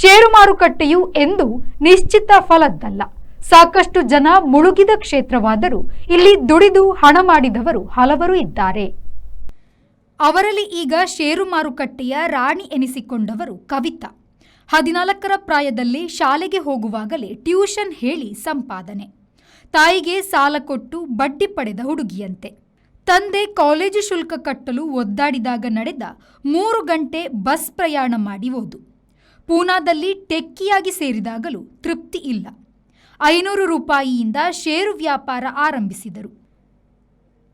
ಷೇರು ಮಾರುಕಟ್ಟೆಯು ಎಂದು ನಿಶ್ಚಿತ ಫಲದ್ದಲ್ಲ. ಸಾಕಷ್ಟು ಜನ ಮುಳುಗಿದ ಕ್ಷೇತ್ರವಾದರೂ ಇಲ್ಲಿ ದುಡಿದು ಹಣ ಮಾಡಿದವರು ಹಲವರು ಇದ್ದಾರೆ. ಅವರಲ್ಲಿ ಈಗ ಷೇರು ಮಾರುಕಟ್ಟೆಯ ರಾಣಿ ಎನಿಸಿಕೊಂಡವರು ಕವಿತಾ. 14ರ ಪ್ರಾಯದಲ್ಲಿ ಶಾಲೆಗೆ ಹೋಗುವಾಗಲೇ ಟ್ಯೂಷನ್ ಹೇಳಿ ಸಂಪಾದನೆ. ತಾಯಿಗೆ ಸಾಲ ಕೊಟ್ಟು ಬಡ್ಡಿ ಪಡೆದ ಹುಡುಗಿಯಂತೆ. ತಂದೆ ಕಾಲೇಜು ಶುಲ್ಕ ಕಟ್ಟಲು ಒದ್ದಾಡಿದಾಗ ನಡೆದ 3 ಗಂಟೆ ಬಸ್ ಪ್ರಯಾಣ ಮಾಡಿ ಓದು. ಪೂನಾದಲ್ಲಿ ಟೆಕ್ಕಿಯಾಗಿ ಸೇರಿದಾಗಲೂ ತೃಪ್ತಿ ಇಲ್ಲ. 500 ರೂಪಾಯಿಯಿಂದ ಷೇರು ವ್ಯಾಪಾರ ಆರಂಭಿಸಿದರು.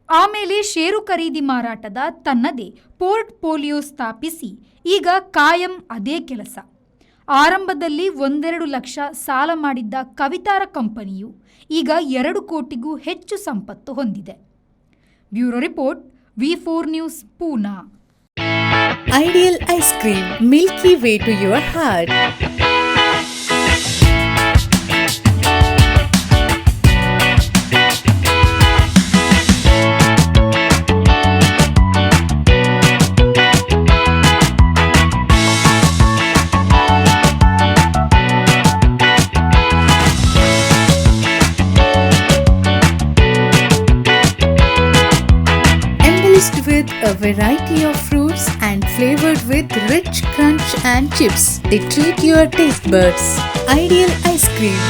ಆಮೇಲೆ ಷೇರು ಖರೀದಿ ಮಾರಾಟದ ತನ್ನದೇ ಪೋರ್ಟ್ಫೋಲಿಯೋ ಸ್ಥಾಪಿಸಿ ಈಗ ಕಾಯಂ ಅದೇ ಕೆಲಸ. ಆರಂಭದಲ್ಲಿ 1-2 ಲಕ್ಷ ಸಾಲ ಮಾಡಿದ್ದ ಕವಿತಾರ ಕಂಪನಿಯು ಈಗ 2 ಕೋಟಿಗೂ ಹೆಚ್ಚು ಸಂಪತ್ತು ಹೊಂದಿದೆ. Bureau report, V4 news, Poona. Ideal ice cream, milky way to your heart. With a variety of fruits and flavored with rich crunch and chips, they treat your taste buds. Ideal ice cream.